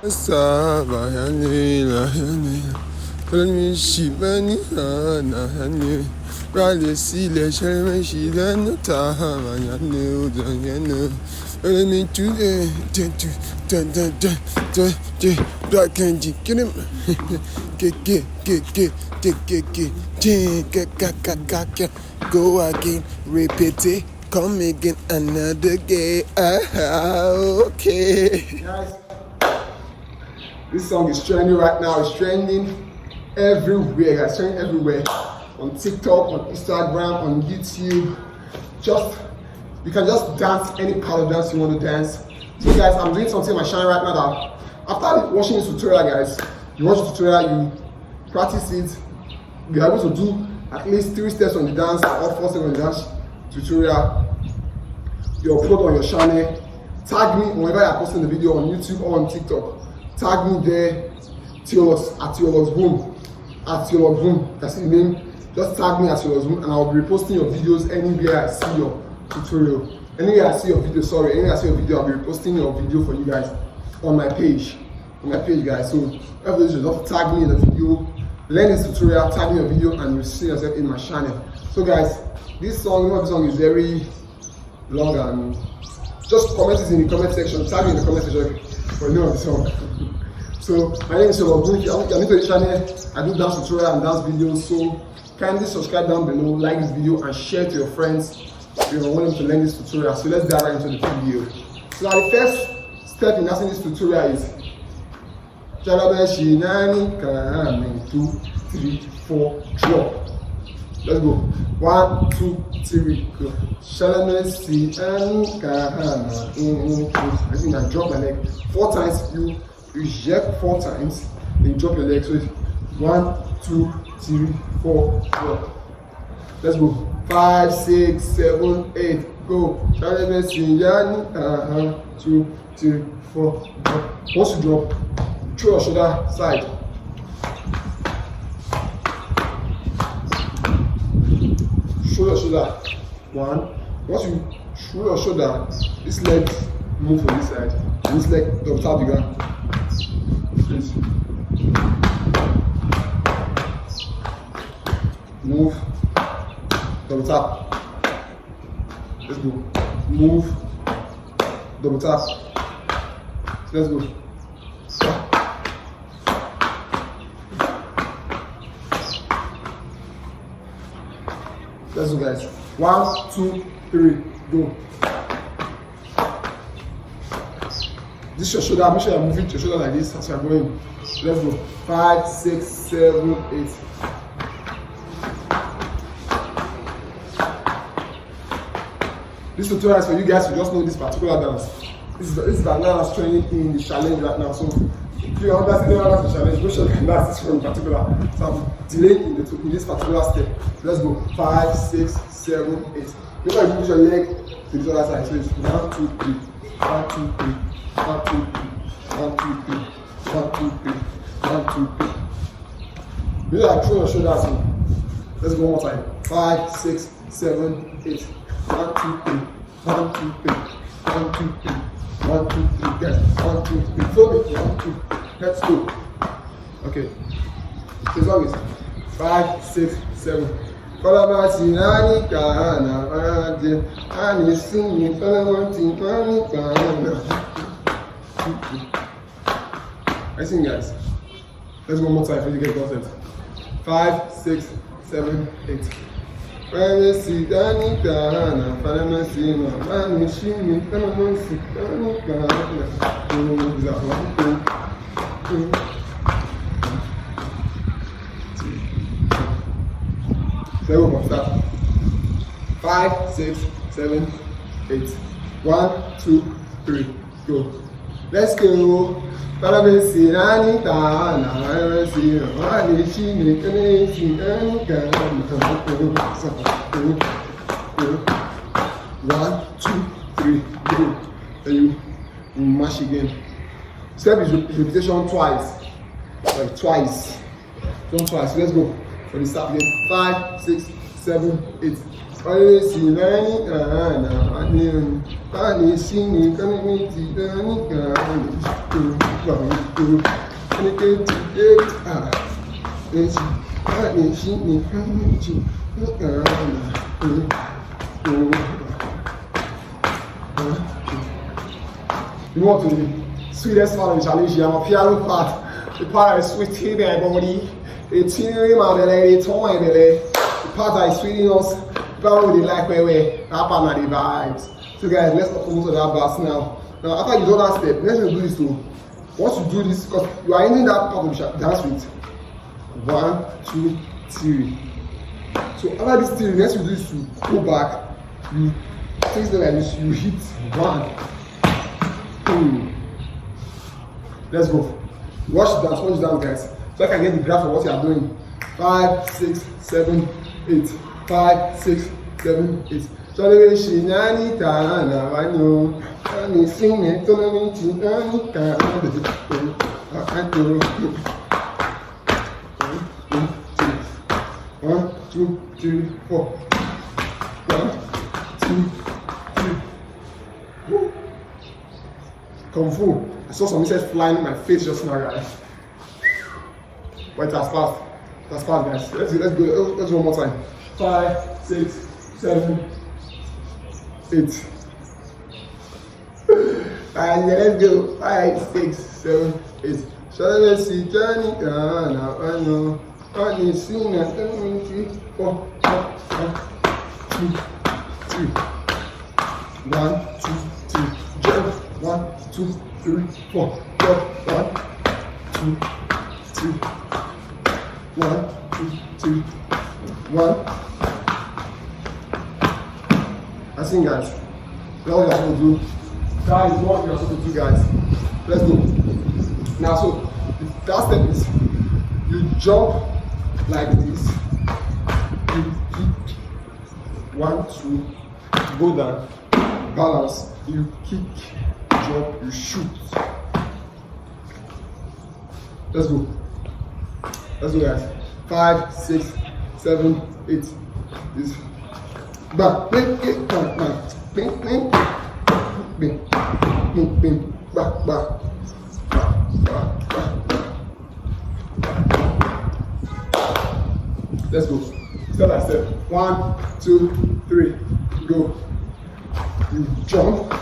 Sabayani lahani, kalmi shibani lahani. Rally sile shalme shilano tahamayani udayano. Kalmi today, black and get him. Get, go again, repeat it, come again another day. Okay. Guys, this song is trending right now. It's trending everywhere, guys. Trending everywhere. On TikTok, on Instagram, on YouTube. You can just dance any part of dance you want to dance. So guys, I'm doing something on my channel right now that after watching this tutorial, guys, you watch the tutorial, you practice it, you're able to do at least 3 steps on the dance or 4 steps on the dance tutorial. You upload on your channel. Tag me whenever you're posting the video on YouTube or on TikTok. Tag me there, Teoluckzboom. That's the name. Just tag me at Teoluckzboom and I'll be reposting your videos anywhere I see your tutorial. Anywhere I see your video, I'll be reposting your video for you guys on my page. Guys. So everybody should just tag me in the video, learn this tutorial, tag me in the video, and you'll see yourself in my channel. So guys, this song is very long, and just comment it in the comment section. Tag me in the comment section for the name of the song. So my name is Teoluckzboom. If you're new to the channel, I do dance tutorial and dance videos. So kindly subscribe down below, like this video, and share to your friends if you want them to learn this tutorial. So let's dive right into the video. So now the first step in dancing this tutorial is 2, 3, 4, drop. Let's go. 1, 2, 3, go. I think I drop my leg 4 times. You jerk 4 times, then you drop your leg. So it's 1, 2, 3, 4, drop. Let's go. 5, 6, 7, 8, go. 2, 3, 4, drop. Once you drop, throw your shoulder side. Show your shoulder. 1. Once you show your shoulder, this leg move from this side. And this leg double tap the ground. Please. Move. Double tap. Let's go. Move. Double tap. Let's go. Let's go, guys. 1, 2, 3, go. This is your shoulder. Make sure you're moving your shoulder like this as you're going. Let's go. 5, 6, 7, 8. This tutorial is for you guys to just know this particular dance. This is the dance training in the challenge right now. So if you understand the challenge, go show you can dance this one in particular. So I'm delayed in this particular step. Let's go. 5, 6, 7, 8. Make sure you push your leg to the other side. So it's 1, 2, 3. 1, 2, 3. 1, 2, 3. 1, 2, 3. 1, 2, 3. 1, 2, 3. You like throw your shoulders in. Let's go one more time. 5, 6, 7, 8. 1, 2, 3. 1, 2, 3. 1, 2, 3. 1, 2, 3. Yes. 1, 2, 3. Flow it. 1, 2. Let's go. Okay. So as long as 5, 6, 7. I sing, guys. Let's go one more time for you to get content. 5, 6, 7, 8. So we'll start. 5, 6, 7, 8. 1, 2, 3, go. Let's go. 1, 2, 3, go. Then you mash again. Step is repetition twice. Like twice. Don't twice. Let's go. For the start again. 5, 6, 7, 8. You want to be sweetest part of the challenge here, AMAPIANO part. The part that is sweeting their body, it's tearing my belly, it's on my belly. The part that is sweeting us, the part where they like where that part are the vibes. So guys, let's not focus on that bass now. Now after you do that step, let's do this too. Once you do this, because you are ending that part of the dance with 1, 2, 3. So after this 3, next you do this to go back, you things like this, you hit 1. Let's go. Watch down, guys. So I can get the graph of what you are doing. 5, 6, 7, 8. 5, 6, 7, 8. So let me see. Nani kana I know. Nani sing it. So let me see. Nani kana. One, two, three, 4. 1, 2, 3. Woo. Kung Fu. I saw some insects flying in my face just now, guys. But that's fast. That's fast, guys. Let's go. Let's go one more time. 5, 6, 7, 8. And let's go. 5, 6, 7, 8. So let's see. Johnny, I know. Only sing it. 3, 4, 1, 2, 3. 1, 2, 3. Jump. 1, 2, 3, 4. Jump. 1, 2, 3. 1, 2, 3. 1. I think, guys. That's what you're supposed to do. That is what you're supposed to do, guys. Let's go. Now, so that step is you jump like this. You kick. 1, 2. Go down. Balance. You kick. Jump. You shoot. Let's go. Let's go, guys. 5, 6, 7, 8. This. Back. Bing. Back. Bing. Bing. Bing. Bing. Bing. Back. Back. Let's go. Step by step. 1, 2, 3. Go. You jump.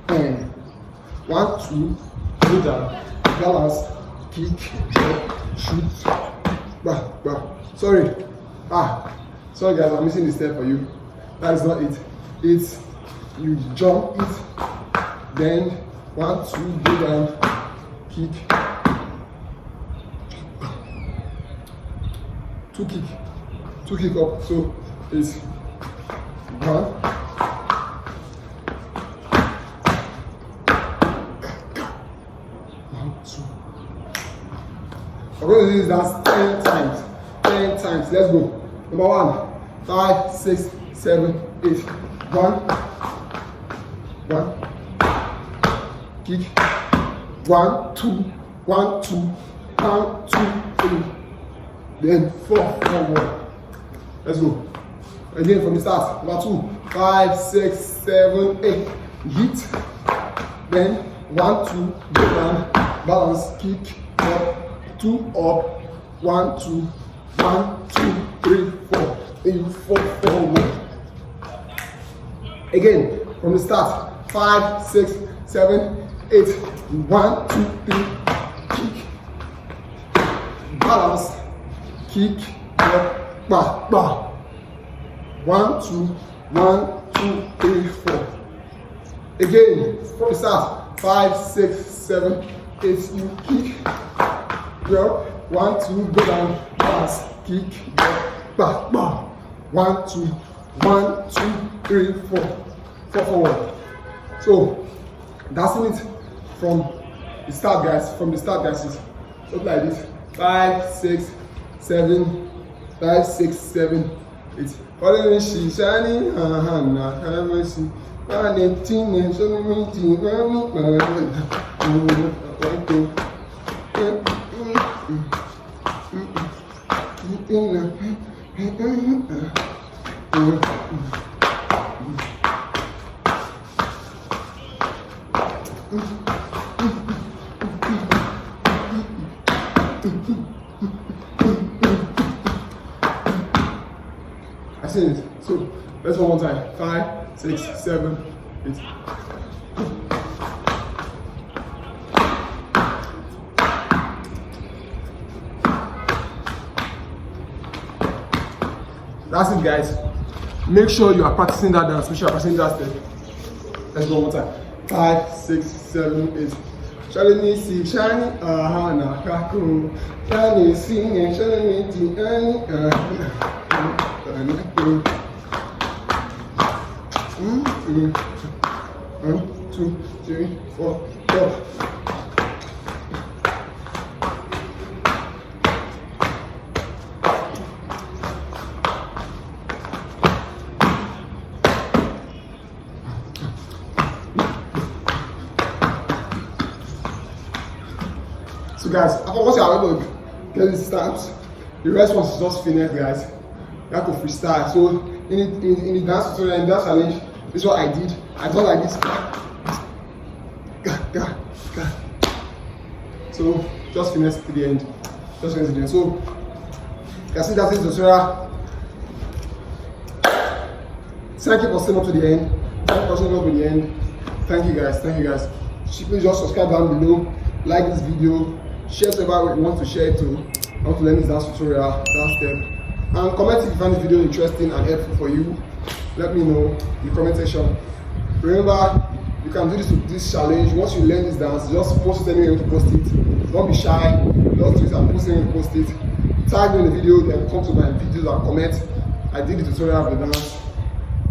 And 1, 2. Go down. Balance. Kick. Jump. Shoot. Back. Sorry. Sorry, guys. I'm missing the step for you. That is not it. It's you jump it. Then 1, 2. Go down. Kick. 2 kick. 2 kick up. So it's 1. 1, 2. I'm going to do this dance 10 times. 10 times. Let's go. Number 1. 5, 6, 7, 8. 1. 1. Kick. 1, 2. 1, 2. 1, 2, 3. Then 4, 1. Let's go. Again from the start. Number 2. 5, 6, 7, 8. Hit. Then 1, 2. Go down. Balance. Kick. Up. 2 up. 1, 2. 1, 2, 3, 4. Then 4, 1. Again from the start. 5, 6, 7, 8. 1, 2, 3. Kick. Balance. Kick, back. 1, 2, 1, 2, 3, 4. Again, from the start. 5, 6, 7, 8. You kick, drop. 1, 2, go down, pass, kick, back. 1, 2, 1, 2, 3, 4. 4 forward. So that's it from the start, guys. From the start, guys, is something like this. 5, 6, 7, 5, 6, 7, 8. Follow me, she shining, have mercy. I see it. So let's one more time. 5, 6, 7, 8. That's it, guys. Make sure you are practicing that dance. Make sure you are practicing that step. Let's go one more time. 5, 6, 7, 8. Shiny see shiny na kaku. Shiny sing and shiny shiny 1, 2, 3, 4, go. So guys, after once you are able to get this start, the rest was just finished, guys. You have to freestyle. So in the dance tutorial, in the dance challenge, this is what I did. I thought like this. So just finish to the end. Just finish to the end. So you can see that's the tutorial. Thank you for staying up to the end. Thank you for staying up to the end. Thank you guys. Thank you guys. Please just subscribe down below. Like this video. Share to everyone you want to share it to. I want to learn this dance tutorial, dance step. And comment if you find this video interesting and helpful for you. Let me know in the comment section. Remember, you can do this challenge. Once you learn this dance, just post it anywhere to post it. Don't be shy. Just do it and post it and post it. Tag me in the video, then come to my videos and comment. I did the tutorial of the dance.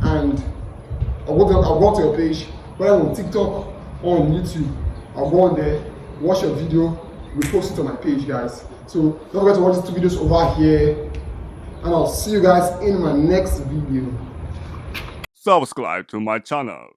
And I'll go to your page, whether on TikTok or on YouTube. I'll go on there, watch your video, repost it on my page, guys. So don't forget to watch these 2 videos over here. And I'll see you guys in my next video. Subscribe to my channel.